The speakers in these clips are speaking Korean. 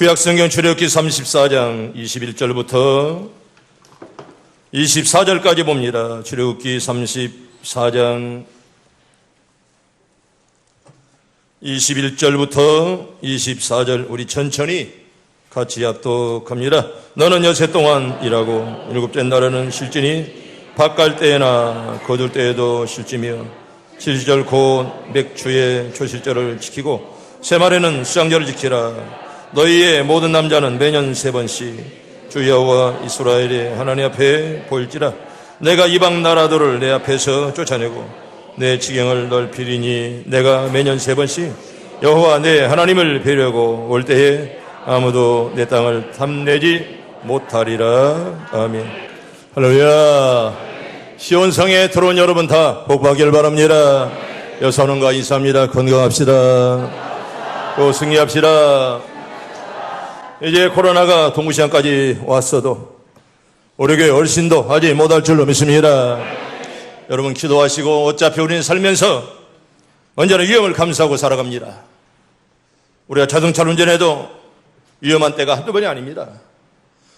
구약성경 출애굽기 34장 21절부터 24절까지 봅니다. 출애굽기 34장 21절부터 24절 우리 천천히 같이 합독합니다. 너는 여세 동안 일하고 일곱째 날에는 쉴지니 밭갈 때나 거둘 때에도 쉴지며 칠시절 곧 맥추의 초실절을 지키고 세말에는 수장절을 지키라. 너희의 모든 남자는 매년 3번씩 주 여호와 이스라엘의 하나님 앞에 보일지라. 내가 이방 나라들을 내 앞에서 쫓아내고 내 지경을 넓히리니 내가 매년 3번씩 여호와 내 하나님을 뵈려고 올 때에 아무도 내 땅을 탐내지 못하리라. 아멘. 할렐루야. 시온성에 들어온 여러분 다 복받기를 바랍니다. 여선원과 인사합니다. 건강합시다. 또 승리합시다. 이제 코로나가 동부시장까지 왔어도 우리 교회 어르신도 아직 못할 줄로 믿습니다. 여러분 기도하시고 어차피 우리는 살면서 언제나 위험을 감수하고 살아갑니다. 우리가 자동차를 운전해도 위험한 때가 한두 번이 아닙니다.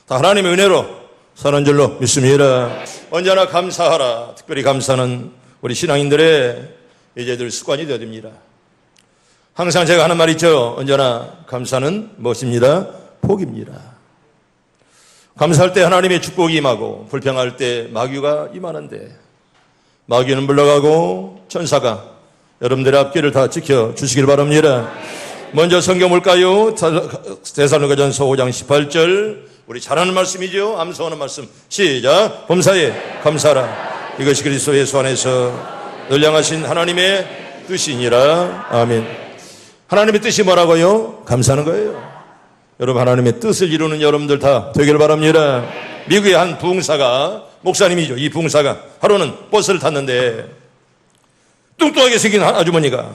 다 하나님의 은혜로 사는 줄로 믿습니다. 언제나 감사하라. 특별히 감사는 우리 신앙인들의 이제 늘 습관이 되어야 됩니다. 항상 제가 하는 말이 있죠. 언제나 감사는 무엇입니다? 복입니다. 감사할 때 하나님의 축복이 임하고 불평할 때 마귀가 임하는데 마귀는 물러가고 천사가 여러분들의 앞길을 다 지켜주시길 바랍니다. 먼저 성경 볼까요? 데살로니가전서 5장 18절 우리 잘 아는 말씀이죠. 암송하는 말씀 시작. 범사에 감사하라. 이것이 그리스도 예수 안에서 늘 향하신 하나님의 뜻이니라. 아멘. 하나님의 뜻이 뭐라고요? 감사하는 거예요. 여러분 하나님의 뜻을 이루는 여러분들 다 되길 바랍니다. 미국의 한 부흥사가 목사님이죠. 이 부흥사가 하루는 버스를 탔는데 뚱뚱하게 생긴 한 아주머니가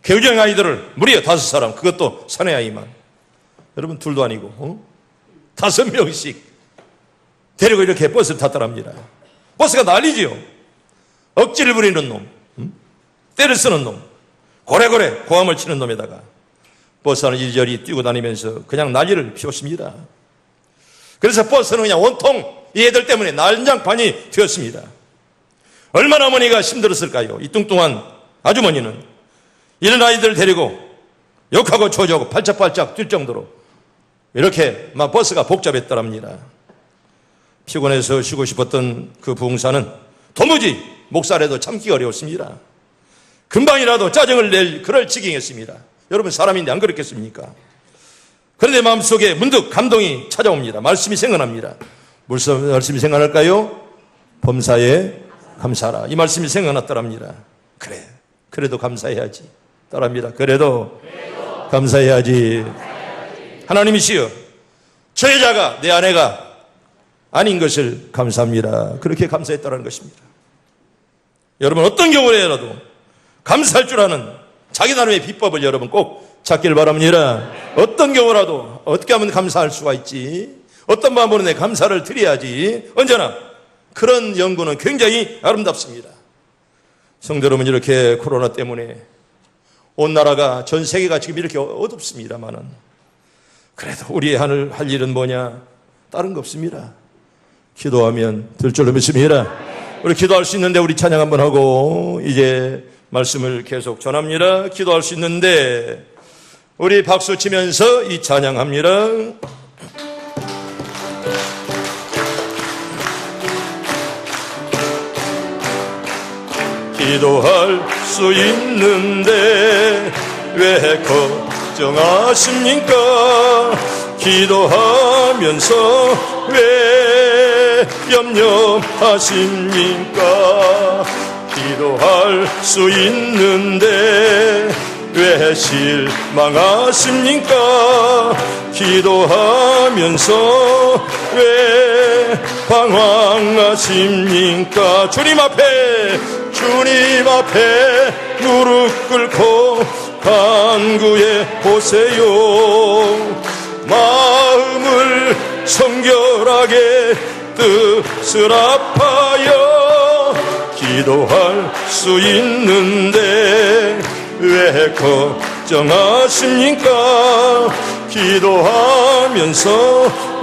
개우정 아이들을 무려 5사람 그것도 사내 아이만 여러분 둘도 아니고 5명씩 데리고 이렇게 버스를 탔더랍니다. 버스가 난리지요. 억지를 부리는 놈, 때를 쓰는 놈, 고래고래 고함을 치는 놈에다가 버스 안을 이리저리 뛰고 다니면서 그냥 난리를 피웠습니다. 그래서 버스는 그냥 온통 이 애들 때문에 난장판이 되었습니다. 얼마나 어머니가 힘들었을까요? 이 뚱뚱한 아주머니는 이런 아이들을 데리고 욕하고 조져하고 발짝발짝 뛸 정도로 이렇게 막 버스가 복잡했더랍니다. 피곤해서 쉬고 싶었던 그 부흥사는 도무지 목살에도 참기 어려웠습니다. 금방이라도 짜증을 낼 그럴 지경이었습니다. 여러분 사람인데 안 그렇겠습니까? 그런데 마음속에 문득 감동이 찾아옵니다. 말씀이 생각납니다. 무슨 말씀이 생각날까요? 범사에 감사하라. 이 말씀이 생각났더랍니다. 그래, 그래도 감사해야지. 따라합니다. 그래도 감사해야지. 하나님이시여, 저 여자가 내 아내가 아닌 것을 감사합니다. 그렇게 감사했다는 것입니다. 여러분 어떤 경우라도 감사할 줄 아는 자기 나름의 비법을 여러분 꼭 찾길 바랍니다. 어떤 경우라도 어떻게 하면 감사할 수가 있지? 어떤 마음으로 내 감사를 드려야지? 언제나 그런 연구는 굉장히 아름답습니다. 성도 여러분 이렇게 코로나 때문에 온 나라가 전 세계가 지금 이렇게 어둡습니다만은 그래도 우리의 할 일은 뭐냐? 다른 거 없습니다. 기도하면 될 줄로 믿습니다. 우리 기도할 수 있는데 우리 찬양 한번 하고 이제 말씀을 계속 전합니다. 기도할 수 있는데 우리 박수 치면서 이 찬양합니다. 기도할 수 있는데 왜 걱정하십니까? 기도하면서 왜 염려하십니까? 기도할 수 있는데 왜 실망하십니까? 기도하면서 왜 방황하십니까? 주님 앞에 무릎 꿇고 간구해 보세요. 마음을 성결하게 뜻을 합하여 기도할 수 있는데 왜 걱정하십니까? 기도하면서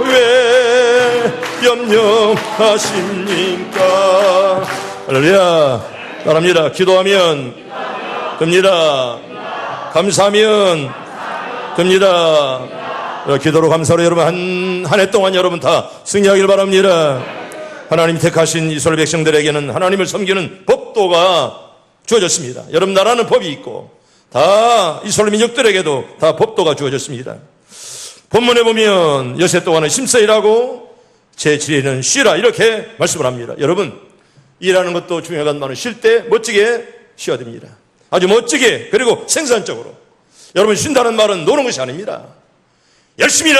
왜 염려하십니까? 할렐루야. 따라합니다. 기도하면 됩니다. 감사하면 됩니다. 기도로 감사로 여러분 한 해 동안 여러분 다 승리하길 바랍니다. 하나님이 택하신 이스라엘 백성들에게는 하나님을 섬기는 법도가 주어졌습니다. 여러분 나라는 법이 있고 다 이스라엘 민족들에게도 다 법도가 주어졌습니다. 본문에 보면 여세 동안은 심써 일하고 제7일은 쉬라 이렇게 말씀을 합니다. 여러분 일하는 것도 중요하지만 쉴 때 멋지게 쉬어야 됩니다. 아주 멋지게 그리고 생산적으로. 여러분 쉰다는 말은 노는 것이 아닙니다. 열심히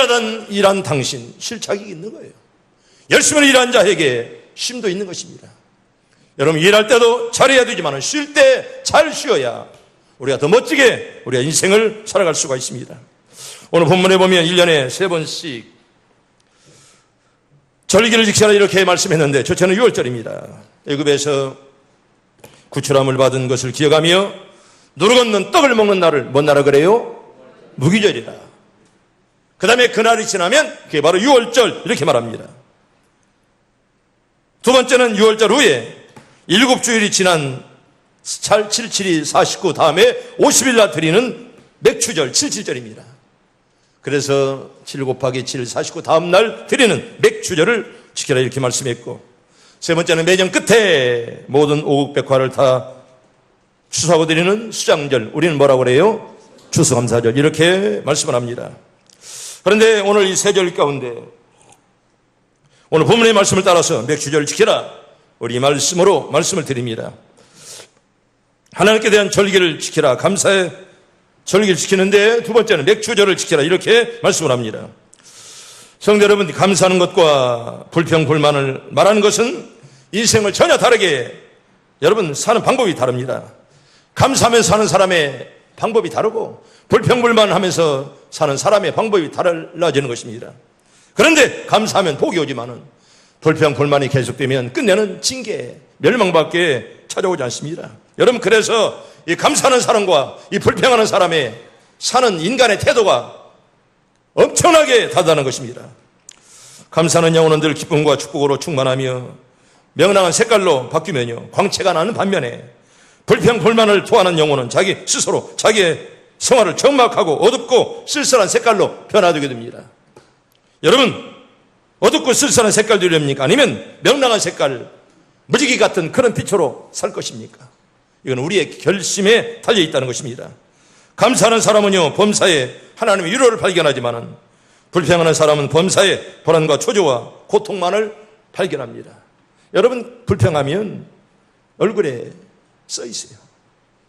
일한 당신 쉴 자격이 있는 거예요. 열심히 일한 자에게 쉼도 있는 것입니다. 여러분 일할 때도 잘해야 되지만 쉴 때 잘 쉬어야 우리가 더 멋지게 우리가 인생을 살아갈 수가 있습니다. 오늘 본문에 보면 1년에 3번씩 절기를 지키라 이렇게 말씀했는데 첫째는 6월절입니다. 애굽에서 구출함을 받은 것을 기억하며 누룩 없는 떡을 먹는 날을 뭔 나라 그래요? 무기절이라. 그 다음에 그날이 지나면 그게 바로 6월절 이렇게 말합니다. 두 번째는 6월절 후에 7주일이 지난 77이 49 다음에 50일 날 드리는 맥추절 77절입니다. 그래서 7 곱하기 7 49 다음 날 드리는 맥추절을 지켜라 이렇게 말씀했고, 세 번째는 매년 끝에 모든 오국백화를 다 추수하고 드리는 수장절, 우리는 뭐라고 그래요? 추수감사절 이렇게 말씀을 합니다. 그런데 오늘 이 세 절 가운데 오늘 본문의 말씀을 따라서 맥추절을 지켜라 우리 말씀으로 말씀을 드립니다. 하나님께 대한 절기를 지키라, 감사의 절기를 지키는데 두 번째는 맥추절을 지키라 이렇게 말씀을 합니다. 성도 여러분, 감사하는 것과 불평 불만을 말하는 것은 인생을 전혀 다르게 여러분 사는 방법이 다릅니다. 감사하면서 사는 사람의 방법이 다르고 불평 불만하면서 사는 사람의 방법이 달라지는 것입니다. 그런데 감사하면 복이 오지만은 불평 불만이 계속되면 끝내는 징계, 멸망밖에 찾아오지 않습니다. 여러분, 그래서 이 감사하는 사람과 이 불평하는 사람의 사는 인간의 태도가 엄청나게 다르다는 것입니다. 감사하는 영혼은 늘 기쁨과 축복으로 충만하며 명랑한 색깔로 바뀌면요 광채가 나는 반면에 불평 불만을 토하는 영혼은 자기 스스로 자기의 생활을 적막하고 어둡고 쓸쓸한 색깔로 변화되게 됩니다. 여러분, 어둡고 쓸쓸한 색깔도 이럽니까? 아니면 명랑한 색깔, 무지개 같은 그런 빛으로 살 것입니까? 이건 우리의 결심에 달려있다는 것입니다. 감사하는 사람은요 범사에 하나님의 위로를 발견하지만 불평하는 사람은 범사에 불안과 초조와 고통만을 발견합니다. 여러분, 불평하면 얼굴에 써 있어요.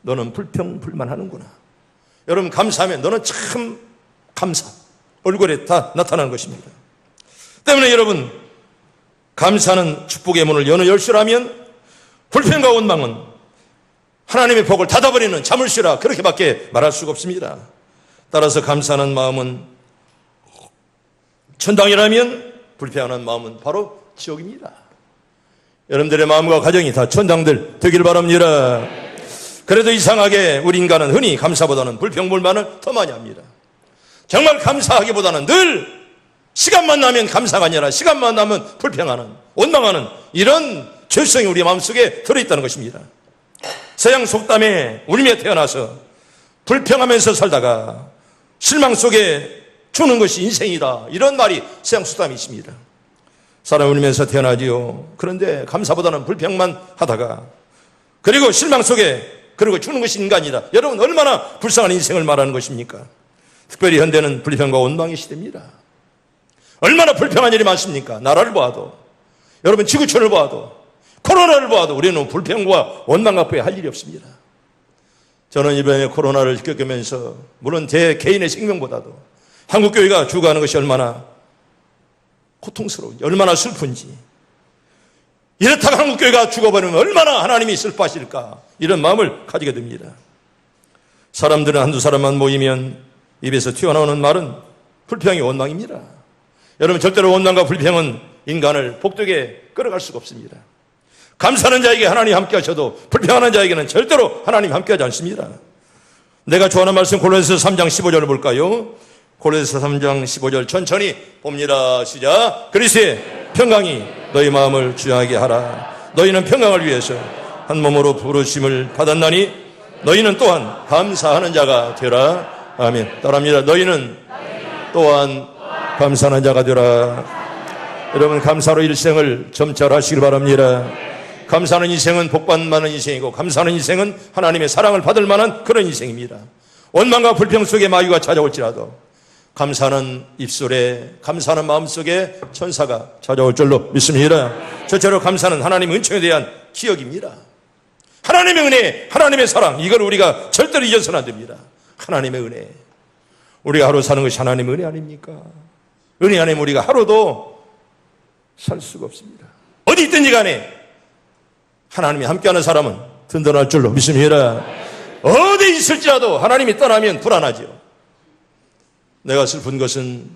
너는 불평 불만하는구나. 여러분, 감사하면 너는 참 감사, 얼굴에 다 나타나는 것입니다. 때문에 여러분, 감사는 축복의 문을 여는 열쇠라면 불평과 원망은 하나님의 복을 닫아버리는 자물쇠라 그렇게밖에 말할 수가 없습니다. 따라서 감사하는 마음은 천당이라면 불평하는 마음은 바로 지옥입니다. 여러분들의 마음과 가정이 다 천당들 되길 바랍니다. 그래도 이상하게 우리 인간은 흔히 감사보다는 불평불만을 더 많이 합니다. 정말 감사하기보다는 늘 시간만 나면 감사가 아니라 시간만 나면 불평하는, 원망하는 이런 죄성이 우리 마음속에 들어있다는 것입니다. 서양 속담에 울며 태어나서 불평하면서 살다가 실망 속에 죽는 것이 인생이다, 이런 말이 서양 속담이 있습니다. 사람 울면서 태어나지요. 그런데 감사보다는 불평만 하다가 그리고 실망 속에 그리고 죽는 것이 인간이다. 여러분, 얼마나 불쌍한 인생을 말하는 것입니까? 특별히 현대는 불평과 원망의 시대입니다. 얼마나 불평한 일이 많습니까? 나라를 보아도, 여러분 지구촌을 보아도, 코로나를 보아도 우리는 불평과 원망 갖고에 할 일이 없습니다. 저는 이번에 코로나를 겪으면서 물론 제 개인의 생명보다도 한국교회가 죽어가는 것이 얼마나 고통스러운지, 얼마나 슬픈지, 이렇다가 한국교회가 죽어버리면 얼마나 하나님이 슬퍼하실까, 이런 마음을 가지게 됩니다. 사람들은 한두 사람만 모이면 입에서 튀어나오는 말은 불평이 원망입니다. 여러분, 절대로 원망과 불평은 인간을 복되게 끌어갈 수가 없습니다. 감사하는 자에게 하나님이 함께 하셔도 불평하는 자에게는 절대로 하나님이 함께 하지 않습니다. 내가 좋아하는 말씀 골로새서 3장 15절을 볼까요? 고린도서 3장 15절 천천히 봅니다. 시작. 그리스도의 평강이 너희 마음을 주장하게 하라. 너희는 평강을 위해서 한 몸으로 부르심을 받았나니 너희는 또한 감사하는 자가 되라. 아멘. 따라합니다. 너희는 또한 감사하는 자가 되라. 여러분, 감사로 일생을 점철하시길 바랍니다. 감사하는 인생은 복받는 많은 인생이고, 감사하는 인생은 하나님의 사랑을 받을 만한 그런 인생입니다. 원망과 불평 속에 마귀가 찾아올지라도 감사하는 입술에, 감사하는 마음속에 천사가 찾아올 줄로 믿습니다. 저처럼 감사는 하나님의 은총에 대한 기억입니다. 하나님의 은혜, 하나님의 사랑, 이걸 우리가 절대로 잊어서는 안 됩니다. 하나님의 은혜. 우리가 하루 사는 것이 하나님의 은혜 아닙니까? 은혜 아니면 우리가 하루도 살 수가 없습니다. 어디 있든지 간에 하나님이 함께하는 사람은 든든할 줄로 믿습니다. 어디 있을지라도 하나님이 떠나면 불안하죠. 내가 슬픈 것은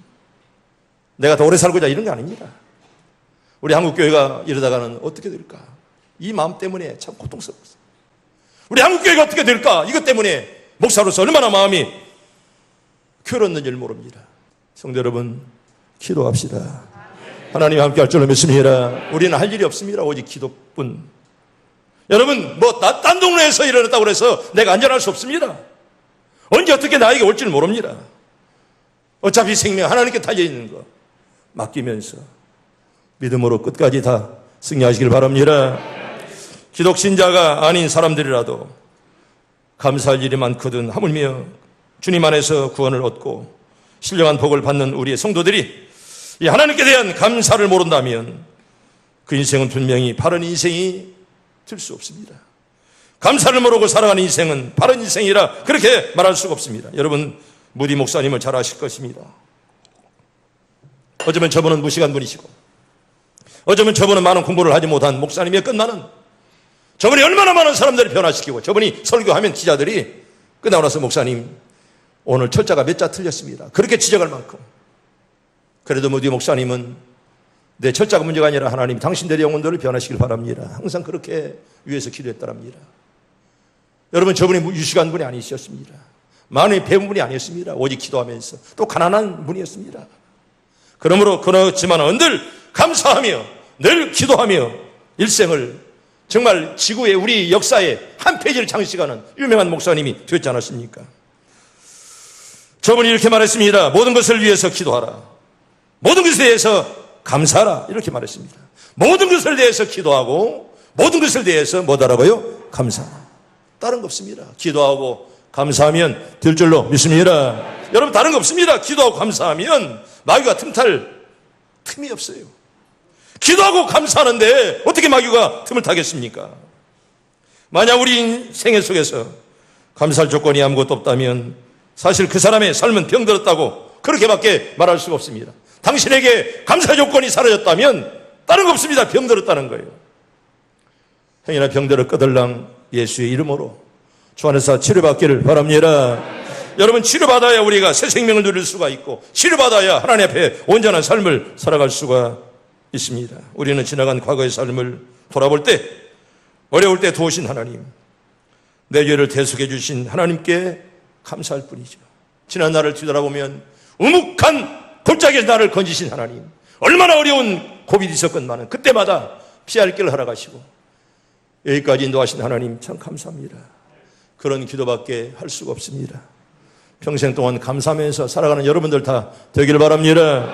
내가 더 오래 살고자 이런 게 아닙니다. 우리 한국교회가 이러다가는 어떻게 될까? 이 마음 때문에 참 고통스럽습니다. 우리 한국교회가 어떻게 될까? 이것 때문에 목사로서 얼마나 마음이 괴로웠는지를 모릅니다. 성도 여러분, 기도합시다. 하나님이 함께 할 줄로 믿습니다. 우리는 할 일이 없습니다. 오직 기도뿐. 여러분, 딴 동네에서 일어났다고 해서 내가 안전할 수 없습니다. 언제 어떻게 나에게 올지는 모릅니다. 어차피 생명 하나님께 달려있는 거 맡기면서 믿음으로 끝까지 다 승리하시길 바랍니다. 기독신자가 아닌 사람들이라도 감사할 일이 많거든 하물며 주님 안에서 구원을 얻고 신령한 복을 받는 우리의 성도들이 이 하나님께 대한 감사를 모른다면 그 인생은 분명히 바른 인생이 될 수 없습니다. 감사를 모르고 살아가는 인생은 바른 인생이라 그렇게 말할 수가 없습니다. 여러분, 무디 목사님을 잘 아실 것입니다. 어쩌면 저분은 무식한 분이시고, 어쩌면 저분은 많은 공부를 하지 못한 목사님이 끝나는, 저분이 얼마나 많은 사람들을 변화시키고, 저분이 설교하면 기자들이 끝나고 나서 목사님 오늘 철자가 몇 자 틀렸습니다, 그렇게 지적할 만큼. 그래도 무디 목사님은 내 철자가 문제가 아니라 하나님 당신들의 영혼들을 변화시키길 바랍니다, 항상 그렇게 위해서 기도했더랍니다. 여러분, 저분이 유식한 분이 아니셨습니다. 많이 배운 분이 아니었습니다. 오직 기도하면서 또 가난한 분이었습니다. 그러므로 그렇지만 늘 감사하며 늘 기도하며 일생을 정말 지구의 우리 역사의 한 페이지를 장식하는 유명한 목사님이 되었지 않았습니까? 저분이 이렇게 말했습니다. 모든 것을 위해서 기도하라, 모든 것에 대해서 감사하라, 이렇게 말했습니다. 모든 것을 대해서 기도하고 모든 것을 대해서 뭐하라고요? 감사하라. 다른 거 없습니다. 기도하고 감사하면 될 줄로 믿습니다. 여러분, 다른 거 없습니다. 기도하고 감사하면 마귀가 틈탈 틈이 없어요. 기도하고 감사하는데 어떻게 마귀가 틈을 타겠습니까? 만약 우리 생애 속에서 감사할 조건이 아무것도 없다면 사실 그 사람의 삶은 병들었다고 그렇게밖에 말할 수가 없습니다. 당신에게 감사 조건이 사라졌다면 다른 거 없습니다. 병들었다는 거예요. 행여나 병들어 끄들랑 예수의 이름으로 주 안에서 치료받기를 바랍니다. 여러분, 치료받아야 우리가 새 생명을 누릴 수가 있고, 치료받아야 하나님 앞에 온전한 삶을 살아갈 수가 있습니다. 우리는 지나간 과거의 삶을 돌아볼 때 어려울 때 도우신 하나님, 내 죄를 대속해 주신 하나님께 감사할 뿐이죠. 지난 날을 뒤돌아보면 우묵한 골짜기에서 나를 건지신 하나님, 얼마나 어려운 고비도 있었건만은 그때마다 피할 길을 허락하시고 여기까지 인도하신 하나님 참 감사합니다. 그런 기도밖에 할 수가 없습니다. 평생 동안 감사하면서 살아가는 여러분들 다 되길 바랍니다.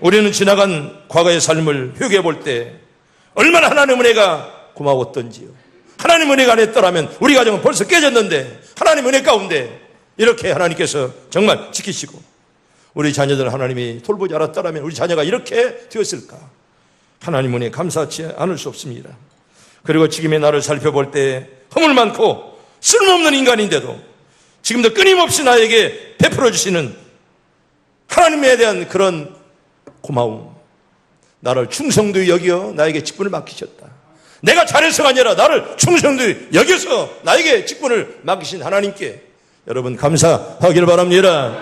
우리는 지나간 과거의 삶을 회개해 볼 때 얼마나 하나님 은혜가 고마웠던지요. 하나님 은혜가 안 했더라면 우리 가정은 벌써 깨졌는데 하나님 은혜 가운데 이렇게 하나님께서 정말 지키시고 우리 자녀들 하나님이 돌보지 않았더라면 우리 자녀가 이렇게 되었을까? 하나님 은혜 감사치 않을 수 없습니다. 그리고 지금의 나를 살펴볼 때 허물 많고 쓸모없는 인간인데도 지금도 끊임없이 나에게 베풀어 주시는 하나님에 대한 그런 고마움, 나를 충성되이 여겨 나에게 직분을 맡기셨다. 내가 잘해서가 아니라 나를 충성되이 여겨서 나에게 직분을 맡기신 하나님께 여러분 감사하길 바랍니다.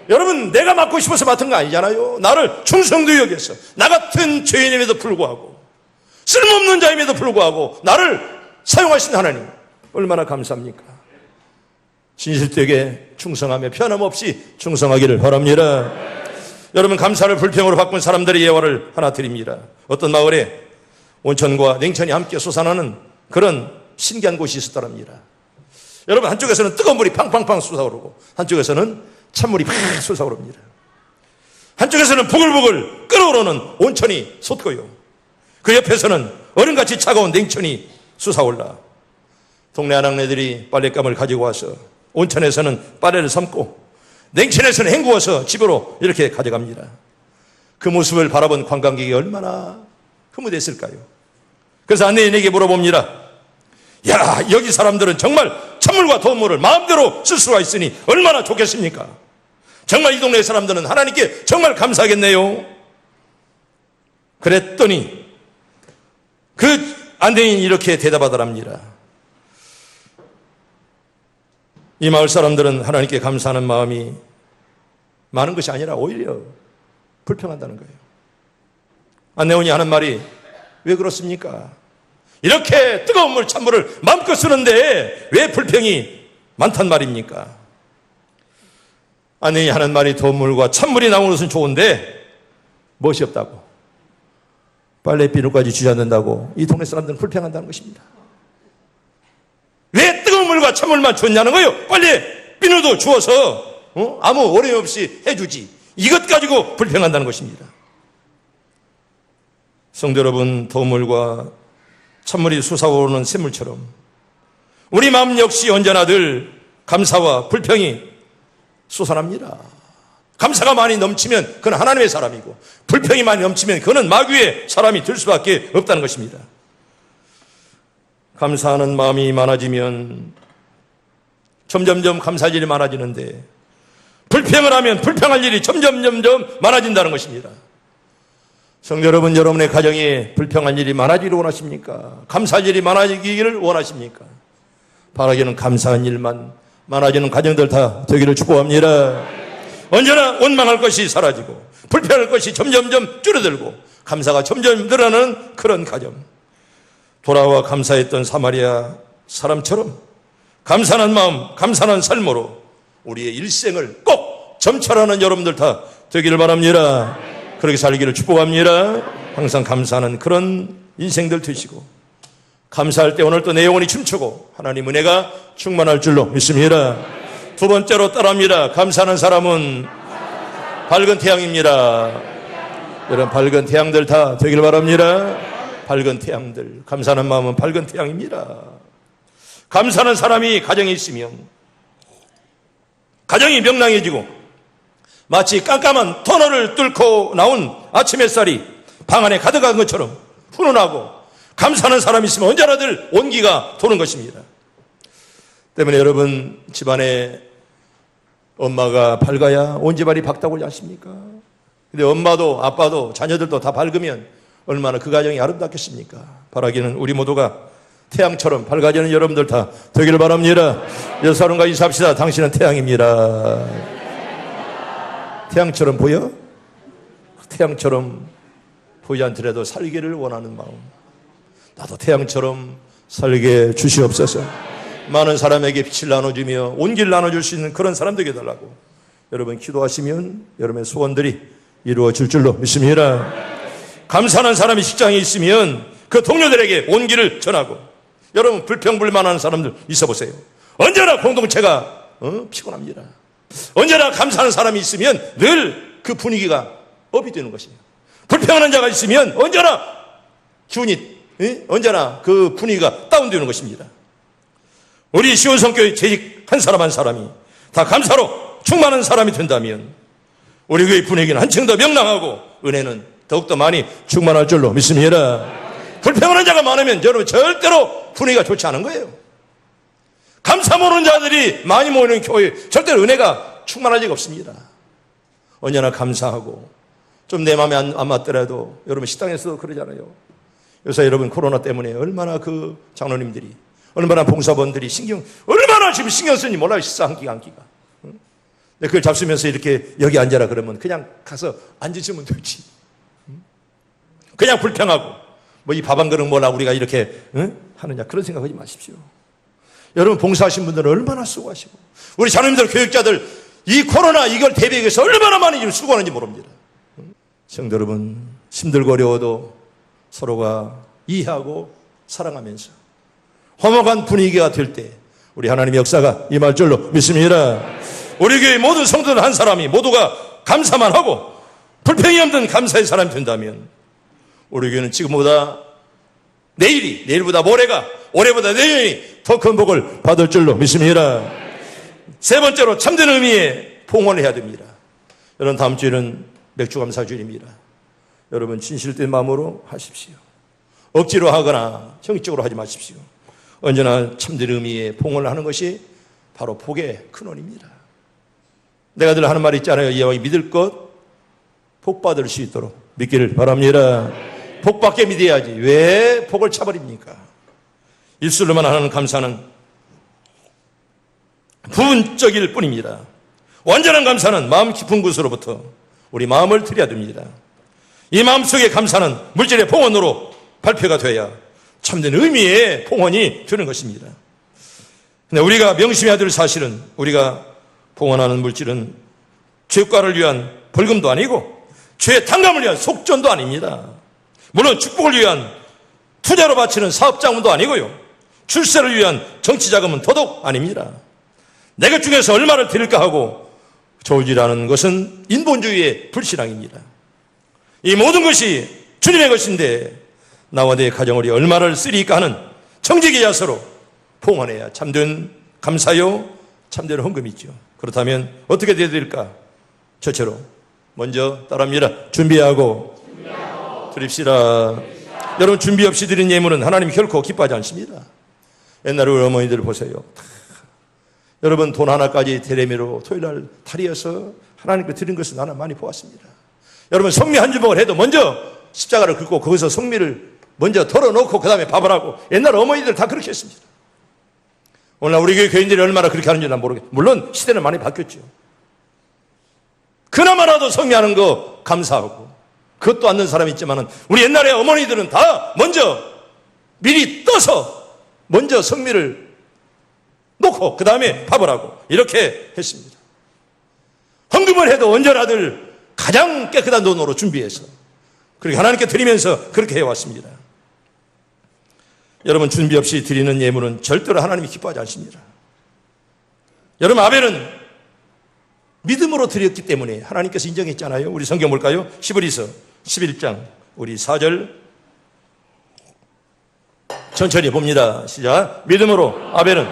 여러분, 내가 맡고 싶어서 맡은 거 아니잖아요. 나를 충성되이 여겨서 나 같은 죄인임에도 불구하고 쓸모없는 자임에도 불구하고 나를 사용하신 하나님 얼마나 감사합니까? 진실되게 충성하며 변함없이 충성하기를 바랍니다. 여러분, 감사를 불평으로 바꾼 사람들의 예화를 하나 드립니다. 어떤 마을에 온천과 냉천이 함께 솟아나는 그런 신기한 곳이 있었더랍니다. 여러분, 한쪽에서는 뜨거운 물이 팡팡팡 솟아오르고 한쪽에서는 찬물이 팍 솟아오릅니다. 한쪽에서는 부글부글 끓어오르는 온천이 솟고요, 그 옆에서는 얼음같이 차가운 냉천이 솟아올라 동네 아낙네들이 빨랫감을 가지고 와서 온천에서는 빨래를 삶고 냉천에서는 헹구어서 집으로 이렇게 가져갑니다. 그 모습을 바라본 관광객이 얼마나 흐뭇했을까요? 그래서 안내인에게 물어봅니다. 야, 여기 사람들은 정말 찬물과 더운 물을 마음대로 쓸 수가 있으니 얼마나 좋겠습니까? 정말 이 동네 사람들은 하나님께 정말 감사하겠네요. 그랬더니 그 안내인이 이렇게 대답하더랍니다. 이 마을 사람들은 하나님께 감사하는 마음이 많은 것이 아니라 오히려 불평한다는 거예요. 안내원이 하는 말이 왜 그렇습니까? 이렇게 뜨거운 물, 찬물을 마음껏 쓰는데 왜 불평이 많단 말입니까? 안내원이 하는 말이 더운 물과 찬물이 나오는 것은 좋은데 멋이 없다고, 빨래비누까지 주지 않는다고 이 동네 사람들은 불평한다는 것입니다. 왜 뜨거운 물과 찬물만 줬냐는 거예요. 빨래비누도 주어서 아무 어려움 없이 해주지, 이것 가지고 불평한다는 것입니다. 성도 여러분, 더운 물과 찬물이 솟아오르는 샘물처럼 우리 마음 역시 언제나 늘 감사와 불평이 솟아납니다. 감사가 많이 넘치면 그는 하나님의 사람이고, 불평이 많이 넘치면 그는 마귀의 사람이 될 수밖에 없다는 것입니다. 감사하는 마음이 많아지면 점점점 감사할 일이 많아지는데, 불평을 하면 불평할 일이 점점 많아진다는 것입니다. 성도 여러분, 여러분의 가정에 불평할 일이 많아지기를 원하십니까? 감사할 일이 많아지기를 원하십니까? 바라기는 감사한 일만 많아지는 가정들 다 되기를 축복합니다. 언제나 원망할 것이 사라지고 불평할 것이 점점점 줄어들고 감사가 점점 늘어나는 그런 가정, 돌아와 감사했던 사마리아 사람처럼 감사한 마음, 감사한 삶으로 우리의 일생을 꼭 점철하는 여러분들 다 되기를 바랍니다. 그렇게 살기를 축복합니다. 항상 감사하는 그런 인생들 되시고, 감사할 때 오늘 또 내 영혼이 춤추고 하나님 은혜가 충만할 줄로 믿습니다. 두 번째로 따라합니다. 감사하는 사람은 밝은 태양입니다. 여러분, 밝은 태양들 다 되기를 바랍니다. 밝은 태양들, 감사하는 마음은 밝은 태양입니다. 감사하는 사람이 가정에 있으면 가정이 명랑해지고 마치 깜깜한 터널을 뚫고 나온 아침 햇살이 방 안에 가득한 것처럼 훈훈하고, 감사하는 사람이 있으면 언제나 늘 온기가 도는 것입니다. 때문에 여러분, 집안에 엄마가 밝아야 온 집안이 밝다고 하지 않습니까? 근데 엄마도 아빠도 자녀들도 다 밝으면 얼마나 그 가정이 아름답겠습니까? 바라기는 우리 모두가 태양처럼 밝아지는 여러분들 다 되기를 바랍니다. 여러분과 인사합시다. 당신은 태양입니다. 태양처럼 보여? 태양처럼 보이지 않더라도 살기를 원하는 마음, 나도 태양처럼 살게 주시옵소서. 많은 사람에게 빛을 나눠주며 온기를 나눠줄 수 있는 그런 사람 되게 해달라고 여러분 기도하시면 여러분의 소원들이 이루어질 줄로 믿습니다. 감사하는 사람이 직장에 있으면 그 동료들에게 온기를 전하고, 여러분 불평불만하는 사람들 있어 보세요. 언제나 공동체가 피곤합니다. 언제나 감사하는 사람이 있으면 늘 그 분위기가 업이 되는 것입니다. 불평하는 자가 있으면 언제나 기운이, 언제나 그 분위기가 다운되는 것입니다. 우리 시온성교회 재직 한 사람 한 사람이 다 감사로 충만한 사람이 된다면 우리 교회 분위기는 한층 더 명랑하고 은혜는 더욱더 많이 충만할 줄로 믿습니다. 불평하는 자가 많으면 여러분 절대로 분위기가 좋지 않은 거예요. 감사 모르는 자들이 많이 모이는 교회, 절대로 은혜가 충만할 리가 없습니다. 언제나 감사하고, 좀 내 마음에 안 맞더라도 여러분 식당에서도 그러잖아요. 요새 여러분 코로나 때문에 얼마나 그 장로님들이, 얼마나 봉사원들이 얼마나 지금 신경 쓰는지 몰라요. 식사 한 끼가 한 끼가. 근데 그걸 잡수면서 이렇게 여기 앉아라 그러면 그냥 가서 앉으시면 되지. 그냥 불평하고 뭐 이 밥 한 그릇 뭐라 우리가 이렇게 하느냐, 그런 생각하지 마십시오. 여러분 봉사하신 분들은 얼마나 수고하시고 우리 자녀님들 교육자들 이 코로나 이걸 대비하기 위해서 얼마나 많이 지금 수고하는지 모릅니다. 성도 여러분 힘들고 어려워도 서로가 이해하고 사랑하면서 화목한 분위기가 될 때 우리 하나님의 역사가 임할 줄로 믿습니다. 우리 교회 모든 성도들 한 사람이 모두가 감사만 하고 불평이 없는 감사의 사람이 된다면 우리 교회는 지금보다 내일보다 모레가 올해보다 내년이 더 큰 복을 받을 줄로 믿습니다. 세 번째로 참된 의미의 봉헌을 해야 됩니다. 여러분 다음 주에는 맥주감사주일입니다. 여러분 진실된 마음으로 하십시오. 억지로 하거나 형식적으로 하지 마십시오. 언제나 참된 의미의 봉헌을 하는 것이 바로 복의 근원입니다. 내가 늘 하는 말이 있잖아요. 이와 믿을 것 복 받을 수 있도록 믿기를 바랍니다. 복 받게 믿어야지 왜 복을 차버립니까? 입술로만 하는 감사는 부분적일 뿐입니다. 완전한 감사는 마음 깊은 곳으로부터 우리 마음을 드려야 됩니다. 이 마음속의 감사는 물질의 봉헌으로 발표가 돼야 참된 의미의 봉헌이 되는 것입니다. 근데 우리가 명심해야 될 사실은 우리가 봉헌하는 물질은 죄과를 위한 벌금도 아니고 죄의 탕감을 위한 속전도 아닙니다. 물론 축복을 위한 투자로 바치는 사업자금도 아니고요. 출세를 위한 정치자금은 더더욱 아닙니다. 내 것 중에서 얼마를 드릴까 하고 저울질하는 것은 인본주의의 불신앙입니다. 이 모든 것이 주님의 것인데 나와 내 가정을 위해 얼마를 쓰리까 하는 정직의 야서로 봉헌해야 참된 감사요 참된 헌금이죠. 그렇다면 어떻게 해야 될까? 저처럼 먼저 따라합니다. 준비하고 드립시다. 여러분 준비 없이 드린 예물은 하나님 결코 기뻐하지 않습니다. 옛날에 우리 어머니들 보세요. 여러분 돈 하나까지 대레미로 토요일날 탈의해서 하나님께 드린 것을 나는 많이 보았습니다. 여러분 성미 한 주먹을 해도 먼저 십자가를 긁고 거기서 성미를 먼저 덜어놓고 그 다음에 밥을 하고 옛날 어머니들 다 그렇게 했습니다. 오늘날 우리 교회 교인들이 얼마나 그렇게 하는지 난 모르겠어요. 물론 시대는 많이 바뀌었죠. 그나마라도 성미하는 거 감사하고 그것도 않는 사람이 있지만은 우리 옛날에 어머니들은 다 먼저 미리 떠서 먼저 성미를 놓고 그 다음에 밥을 하고 이렇게 했습니다. 헌금을 해도 언제라들 가장 깨끗한 돈으로 준비해서 그렇게 하나님께 드리면서 그렇게 해왔습니다. 여러분 준비 없이 드리는 예물은 절대로 하나님이 기뻐하지 않습니다. 여러분 아벨은 믿음으로 드렸기 때문에 하나님께서 인정했잖아요. 우리 성경 볼까요? 히브리서 11장 우리 4절 천천히 봅니다. 시작. 믿음으로 아벨은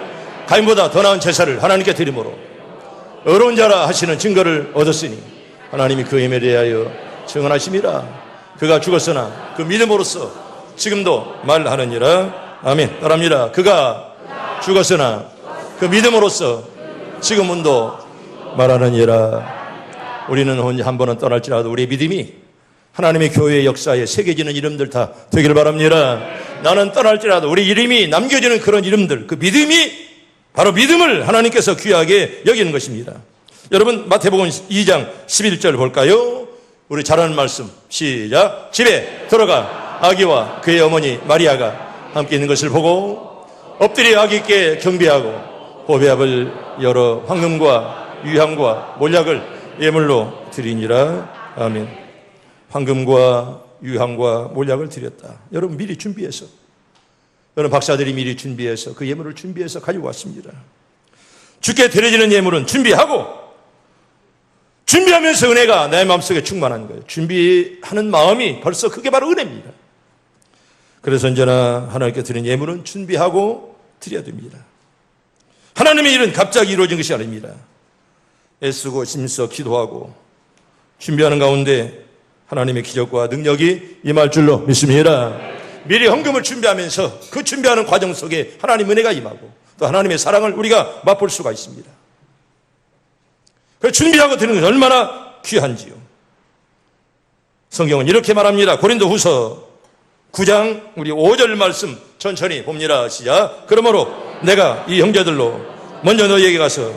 가인보다 더 나은 제사를 하나님께 드림으로 의로운 자라 하시는 증거를 얻었으니 하나님이 그 힘에 대하여 증언하심이라. 그가 죽었으나 그 믿음으로써 지금도 말하느니라. 아멘. 따라합니다. 그가 죽었으나 그 믿음으로써 지금도 말하느니라. 우리는 혼자 한 번은 떠날지라도 우리의 믿음이 하나님의 교회의 역사에 새겨지는 이름들 다 되기를 바랍니다. 나는 떠날지라도 우리 이름이 남겨지는 그런 이름들, 그 믿음이 바로 믿음을 하나님께서 귀하게 여기는 것입니다. 여러분 마태복음 2장 11절 볼까요? 우리 잘 아는 말씀 시작. 집에 들어가 아기와 그의 어머니 마리아가 함께 있는 것을 보고 엎드려 아기께 경배하고 보배압을 열어 황금과 유향과 몰약을 예물로 드리니라. 아멘. 황금과 유향과 몰약을 드렸다. 여러분 미리 준비해서 여러분 박사들이 미리 준비해서 그 예물을 준비해서 가지고 왔습니다. 주께 드려지는 예물은 준비하면서 은혜가 내 마음속에 충만한 거예요. 준비하는 마음이 벌써 그게 바로 은혜입니다. 그래서 언제나 하나님께 드리는 예물은 준비하고 드려야 됩니다. 하나님의 일은 갑자기 이루어진 것이 아닙니다. 애쓰고 힘써 기도하고 준비하는 가운데 하나님의 기적과 능력이 임할 줄로 믿습니다. 미리 헌금을 준비하면서 그 준비하는 과정 속에 하나님 은혜가 임하고 또 하나님의 사랑을 우리가 맛볼 수가 있습니다. 그래서 준비하고 드리는 것이 얼마나 귀한지요. 성경은 이렇게 말합니다. 고린도후서 9장 우리 5절 말씀 천천히 봅니다. 시작. 그러므로 내가 이 형제들로 먼저 너희에게 가서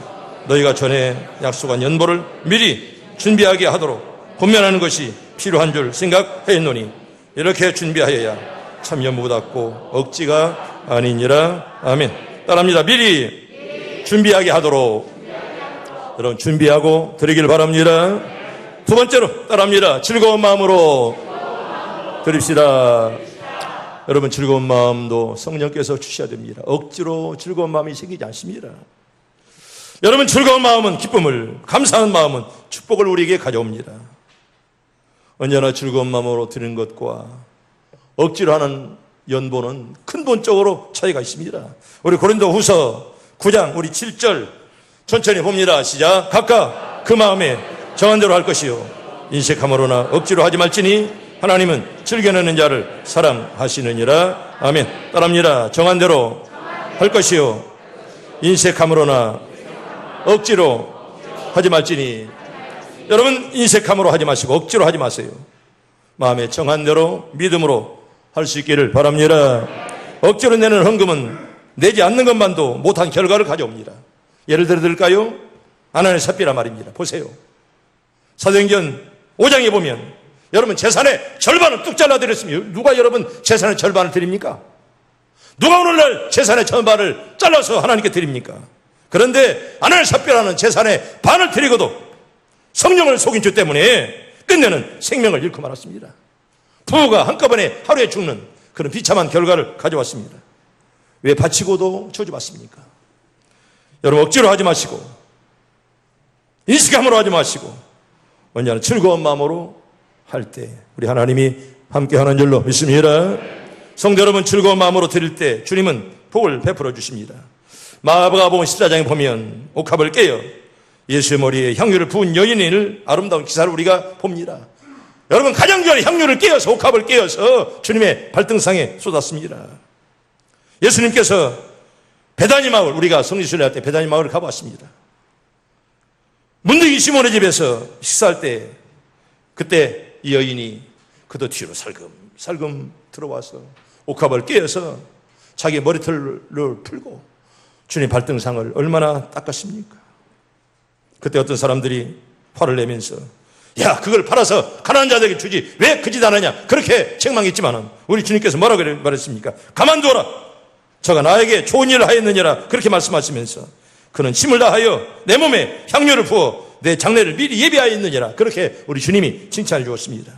너희가 전에 약속한 연보를 미리 준비하게 하도록 권면하는 것이 필요한 줄 생각했노니 이렇게 준비하여야 참 연보답고 억지가 아니니라. 아멘. 따라합니다. 미리 준비하게 하도록. 여러분 준비하고 드리길 바랍니다. 두 번째로 따라합니다. 즐거운 마음으로 드립시다. 여러분 즐거운 마음도 성령께서 주셔야 됩니다. 억지로 즐거운 마음이 생기지 않습니다. 여러분 즐거운 마음은 기쁨을, 감사하는 마음은 축복을 우리에게 가져옵니다. 언제나 즐거운 마음으로 드리는 것과 억지로 하는 연보는 근본적으로 차이가 있습니다. 우리 고린도후서 9장 우리 7절 천천히 봅니다. 시작. 각각 그 마음에 정한 대로 할 것이요 인색함으로나 억지로 하지 말지니 하나님은 즐겨내는 자를 사랑하시느니라. 아멘. 따라합니다. 정한 대로 할 것이요 인색함으로나 억지로 하지 말지니. 여러분 인색함으로 하지 마시고 억지로 하지 마세요. 마음에 정한 대로 믿음으로 할 수 있기를 바랍니다. 억지로 내는 헌금은 내지 않는 것만도 못한 결과를 가져옵니다. 예를 들어 드릴까요? 하나님의 삽비라 말입니다. 보세요. 사도행전 5장에 보면 여러분 재산의 절반을 뚝 잘라드렸습니다. 누가 여러분 재산의 절반을 드립니까? 누가 오늘날 재산의 절반을 잘라서 하나님께 드립니까? 그런데 하나님의 삽비라는 재산의 반을 드리고도 성령을 속인 주 때문에 끝내는 생명을 잃고 말았습니다. 부부가 한꺼번에 하루에 죽는 그런 비참한 결과를 가져왔습니다. 왜 바치고도 저주받습니까? 여러분 억지로 하지 마시고 인식함으로 하지 마시고 언제나 즐거운 마음으로 할 때 우리 하나님이 함께하는 줄로 믿습니다. 성도 여러분 즐거운 마음으로 드릴 때 주님은 복을 베풀어 주십니다. 마가복음 14장에 보면 옥합을 깨어 예수의 머리에 향유를 부은 여인을 아름다운 기사를 우리가 봅니다. 여러분 가장자리 향유를 깨어서 옥합을 깨어서 주님의 발등상에 쏟았습니다. 예수님께서 베다니 마을, 우리가 성지순례 할 때 베다니 마을을 가보았습니다. 문둥이 시몬의 집에서 식사할 때 그때 이 여인이 그도 뒤로 살금 들어와서 옥합을 깨어서 자기 머리털을 풀고 주님 발등상을 얼마나 닦았습니까? 그때 어떤 사람들이 화를 내면서 야 그걸 팔아서 가난한 자들에게 주지 왜 그 짓 안 하냐 그렇게 책망했지만은 우리 주님께서 뭐라고 말했습니까? 가만두어라. 저가 나에게 좋은 일을 하였느니라 그렇게 말씀하시면서 그는 힘을 다하여 내 몸에 향료를 부어 내 장례를 미리 예비하였느니라 그렇게 우리 주님이 칭찬해 주었습니다.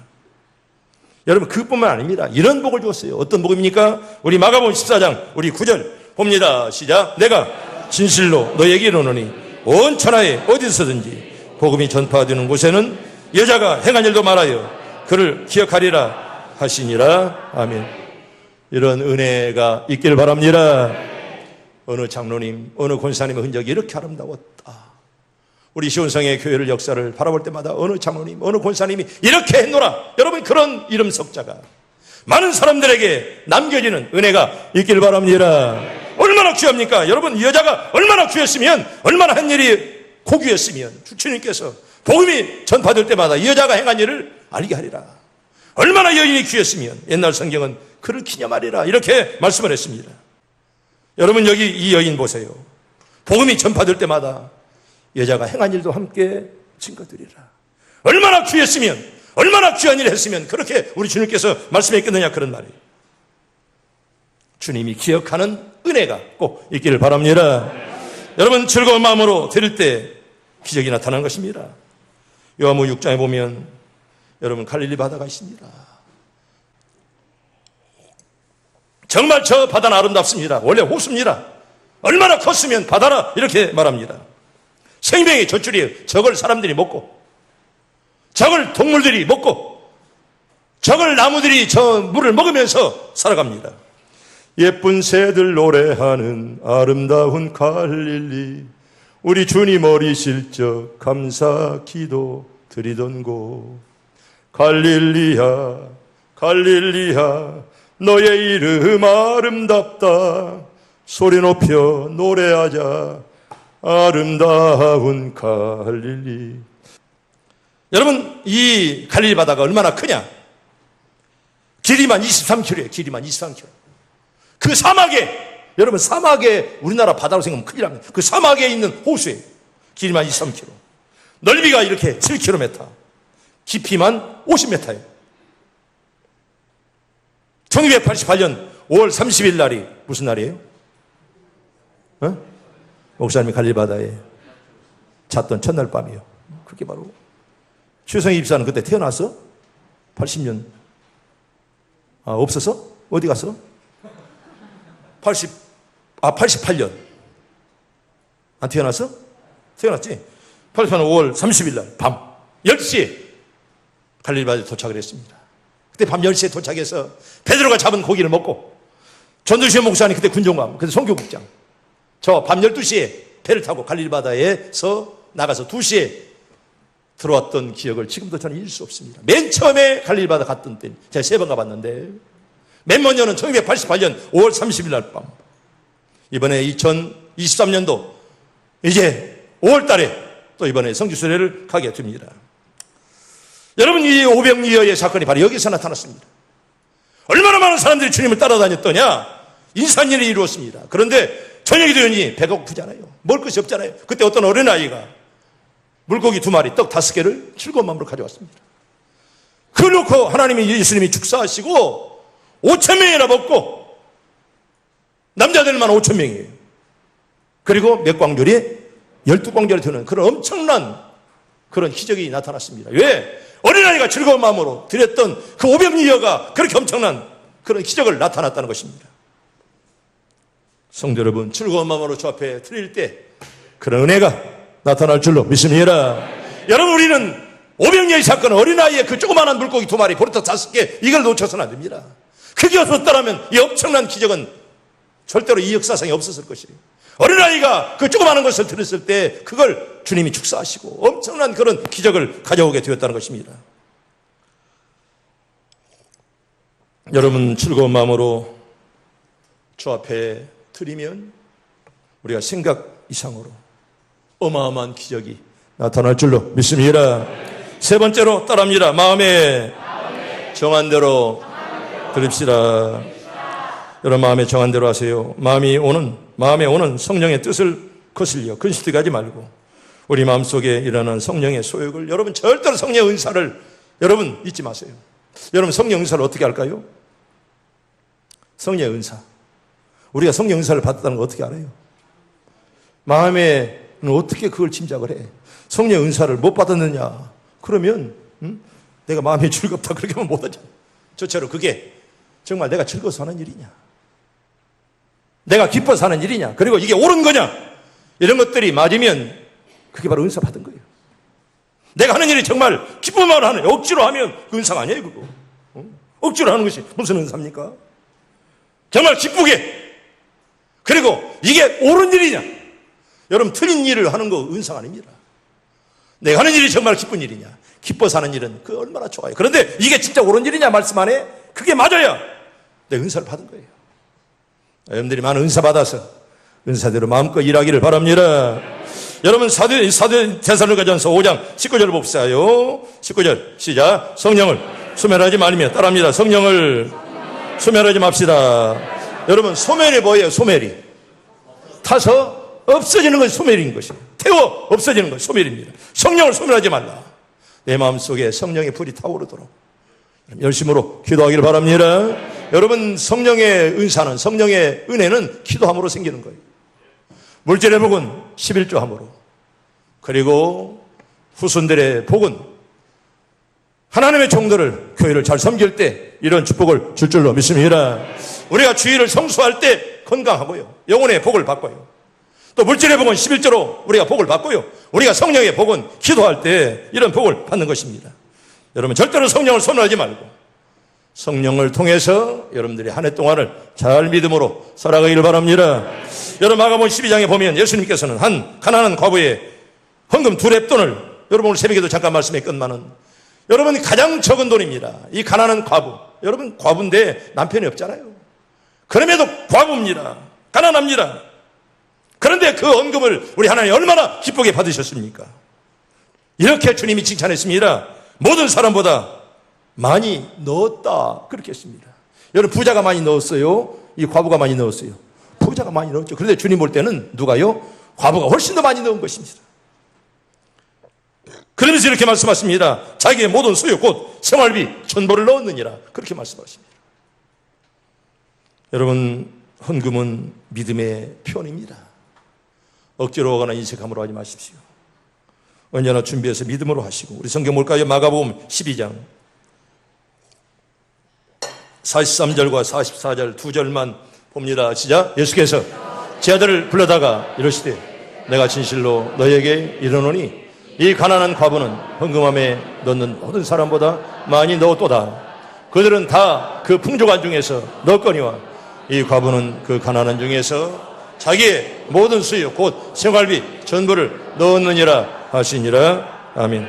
여러분 그뿐만 아닙니다. 이런 복을 주었어요. 어떤 복입니까? 우리 마가복음 14장 우리 9절 봅니다. 시작. 내가 진실로 너에게 이르노니 온 천하에 어디서든지 복음이 전파되는 곳에는 여자가 행한 일도 말하여 그를 기억하리라 하시니라. 아멘. 이런 은혜가 있기를 바랍니다. 어느 장로님, 어느 권사님의 흔적이 이렇게 아름다웠다. 우리 시온성의 교회를 역사를 바라볼 때마다 어느 장로님, 어느 권사님이 이렇게 했노라. 여러분 그런 이름 석자가 많은 사람들에게 남겨지는 은혜가 있기를 바랍니다. 얼마나 귀합니까? 여러분 여자가 얼마나 귀했으면 얼마나 한 일이 고귀했으면 주님께서 복음이 전파될 때마다 이 여자가 행한 일을 알게 하리라. 얼마나 여인이 귀했으면 옛날 성경은 그를 기념하리라 이렇게 말씀을 했습니다. 여러분 여기 이 여인 보세요. 복음이 전파될 때마다 여자가 행한 일도 함께 증거드리라. 얼마나 귀했으면 얼마나 귀한 일을 했으면 그렇게 우리 주님께서 말씀했겠느냐 그런 말이에요. 주님이 기억하는 은혜가 꼭 있기를 바랍니다. 여러분 즐거운 마음으로 드릴 때 기적이 나타나는 것입니다. 요한복음 6장에 보면 여러분 갈릴리 바다가 있습니다. 정말 저 바다는 아름답습니다. 원래 호수입니다. 얼마나 컸으면 바다라 이렇게 말합니다. 생명의 젖줄이에요. 저걸 사람들이 먹고 저걸 동물들이 먹고 저걸 나무들이 저 물을 먹으면서 살아갑니다. 예쁜 새들 노래하는 아름다운 갈릴리 우리 주님 어리실 적 감사 기도 드리던 곳 갈릴리야 갈릴리야 너의 이름 아름답다 소리 높여 노래하자 아름다운 갈릴리. 여러분 이 갈릴리 바다가 얼마나 크냐? 길이만 23km예요. 길이만 23km. 그 사막에 여러분 사막에 우리나라 바다로 생각하면 큰일 납니다. 그 사막에 있는 호수에 길이만 23km 넓이가 이렇게 7km 깊이만 50m예요. 1988년 5월 30일 날이 무슨 날이에요? 어? 목사님이 갈릴바다에 잤던 첫날 밤이요. 그게 바로 최성희 집사는 그때 태어났어? 80년. 없었어? 어디 갔어? 88년. 안 태어났어? 태어났지? 88년 5월 30일 날 밤 10시에 갈릴바다에 도착을 했습니다. 그때 밤 10시에 도착해서 베드로가 잡은 고기를 먹고 전두시현 목사님 그때 군종감, 그때 선교국장. 저 밤 12시에 배를 타고 갈릴바다에서 나가서 2시에 들어왔던 기억을 지금도 저는 잊을 수 없습니다. 맨 처음에 갈릴바다 갔던 때 제가 3번 가봤는데 맨 먼저는 1988년 5월 30일 날 밤, 이번에 2023년도 이제 5월 달에 또 이번에 성지순례를 가게 됩니다. 여러분, 이 오병이어의 사건이 바로 여기서 나타났습니다. 얼마나 많은 사람들이 주님을 따라다녔더냐? 인산일이 이루었습니다. 그런데 저녁이 되니 배가 고프잖아요. 먹을 것이 없잖아요. 그때 어떤 어린아이가 물고기 2마리, 떡 5개를 즐거운 마음으로 가져왔습니다. 그걸 놓고 하나님이, 예수님이 축사하시고 5,000명이나 먹고 남자들만 5,000명이에요. 그리고 몇 광절이 12광절이 되는 그런 엄청난 그런 기적이 나타났습니다. 왜? 어린아이가 즐거운 마음으로 드렸던 그 오병이어가 그렇게 엄청난 그런 기적을 나타났다는 것입니다. 성도 여러분, 즐거운 마음으로 주 앞에 드릴 때 그런 은혜가 나타날 줄로 믿습니다. 여러분, 우리는 오병이어의 사건, 어린아이의 그 조그마한 물고기 2마리, 보리떡 5개, 이걸 놓쳐서는 안 됩니다. 그게 없었다면 이 엄청난 기적은 절대로 이 역사상에 없었을 것이에요. 어린아이가 그 조그마한 것을 들었을 때 그걸 주님이 축사하시고 엄청난 그런 기적을 가져오게 되었다는 것입니다. 여러분, 즐거운 마음으로 주 앞에 드리면 우리가 생각 이상으로 어마어마한 기적이 나타날 줄로 믿습니다. 3번째로 따라합니다. 마음에 정한 대로 드립시다. 여러분, 마음에 정한 대로 하세요. 마음에 오는 성령의 뜻을 거슬려 근실되게 하지 말고 우리 마음속에 일어나는 성령의 소욕을, 여러분 절대로 성령의 은사를 여러분 잊지 마세요. 여러분, 성령 은사를 어떻게 할까요? 성령의 은사, 우리가 성령 은사를 받았다는 거 어떻게 알아요? 마음에는 어떻게 그걸 짐작을 해? 성령 은사를 못 받았느냐? 그러면 내가 마음이 즐겁다 그렇게 하면 못하잖아. 저처럼 그게 정말 내가 즐거워서 하는 일이냐, 내가 기뻐서 하는 일이냐, 그리고 이게 옳은 거냐, 이런 것들이 맞으면 그게 바로 은사 받은 거예요. 내가 하는 일이 정말 기쁨으로 하는, 억지로 하면 그 은사가 아니에요. 그거 억지로 하는 것이 무슨 은사입니까? 정말 기쁘게, 그리고 이게 옳은 일이냐, 여러분 틀린 일을 하는 거 은사가 아닙니다. 내가 하는 일이 정말 기쁜 일이냐, 기뻐서 하는 일은 그 얼마나 좋아요. 그런데 이게 진짜 옳은 일이냐 말씀 안에 그게 맞아야 내 은사를 받은 거예요. 여러분들이 많은 은사 받아서 은사대로 마음껏 일하기를 바랍니다. 여러분, 사도 데살로니가전서 5장 19절을 봅시다요. 19절 시작. 성령을 소멸하지 말며, 따라합니다. 성령을 소멸하지 맙시다. 여러분, 소멸이 뭐예요? 소멸이 타서 없어지는 건 소멸인 것이에요. 태워 없어지는 건 소멸입니다. 성령을 소멸하지 말라. 내 마음속에 성령의 불이 타오르도록 열심으로 기도하기를 바랍니다. 여러분, 성령의 은사는, 성령의 은혜는 기도함으로 생기는 거예요. 물질의 복은 11조함으로, 그리고 후손들의 복은 하나님의 종들을, 교회를 잘 섬길 때 이런 축복을 줄 줄로 믿습니다. 우리가 주일을 성수할 때 건강하고요, 영혼의 복을 받고요, 또 물질의 복은 11조로 우리가 복을 받고요, 우리가 성령의 복은 기도할 때 이런 복을 받는 것입니다. 여러분, 절대로 성령을 소멸하지 말고 성령을 통해서 여러분들이 한 해 동안을 잘 믿음으로 살아가기를 바랍니다. 여러분, 마가복음 12장에 보면 예수님께서는 한 가난한 과부의 헌금 2렙돈을, 여러분 오늘 새벽에도 잠깐 말씀했건만은 여러분 가장 적은 돈입니다. 이 가난한 과부, 여러분 과부인데 남편이 없잖아요. 그럼에도 과부입니다. 가난합니다. 그런데 그 헌금을 우리 하나님 얼마나 기쁘게 받으셨습니까? 이렇게 주님이 칭찬했습니다. 모든 사람보다 많이 넣었다, 그렇게 했습니다. 여러분, 부자가 많이 넣었어요? 이 과부가 많이 넣었어요? 부자가 많이 넣었죠. 그런데 주님 볼 때는 누가요? 과부가 훨씬 더 많이 넣은 것입니다. 그러면서 이렇게 말씀하십니다. 자기의 모든 소유 곧 생활비 전부를 넣었느니라, 그렇게 말씀하십니다. 여러분, 헌금은 믿음의 표현입니다. 억지로 하거나 인색함으로 하지 마십시오. 언제나 준비해서 믿음으로 하시고, 우리 성경 볼까요? 마가복음 12장 43절과 44절 두 절만 봅니다. 시작. 예수께서 제 아들을 불러다가 이르시되 내가 진실로 너에게 이르노니 이 가난한 과부는 헌금함에 넣는 모든 사람보다 많이 넣었도다. 그들은 다 그 풍족한 중에서 넣거니와 이 과부는 그 가난한 중에서 자기의 모든 수요 곧 생활비 전부를 넣었느니라 하시니라. 아멘.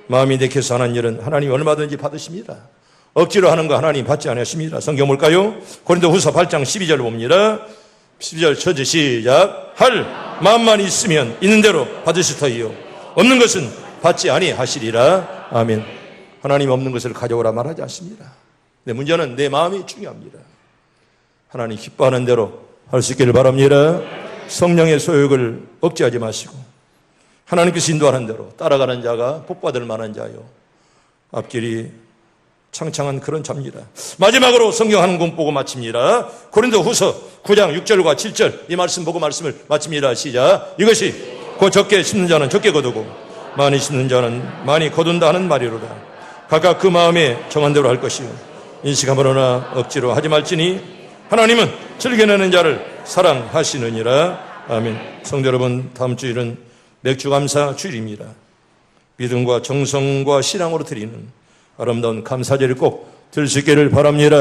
마음이 내켜서 하는 일은 하나님이 얼마든지 받으십니다. 억지로 하는 거 하나님 받지 않으십니다. 성경 볼까요? 고린도후서 8장 12절 봅니다. 12절 쳐지 시작. 할 마음만 있으면 있는 대로 받으실 터이요 없는 것은 받지 아니하시리라. 아멘. 하나님 없는 것을 가져오라 말하지 않습니다. 근데 문제는 내 마음이 중요합니다. 하나님 기뻐하는 대로 할 수 있기를 바랍니다. 성령의 소욕을 억제하지 마시고 하나님께서 인도하는 대로 따라가는 자가 복받을 만한 자요 앞길이 창창한 그런 자입니다. 마지막으로 성경 한 권 보고 마칩니다. 고린도후서 9장 6절과 7절 이 말씀 보고 말씀을 마칩니다. 시작. 이것이 곧 적게 심는 자는 적게 거두고 많이 심는 자는 많이 거둔다 하는 말이로다. 각각 그 마음에 정한 대로 할 것이요 인식함으로나 억지로 하지 말지니 하나님은 즐겨내는 자를 사랑하시느니라. 아멘. 성도 여러분, 다음 주일은 맥주감사 주일입니다. 믿음과 정성과 신앙으로 드리는 아름다운 감사제를 꼭 드릴 수 있기를 바랍니다.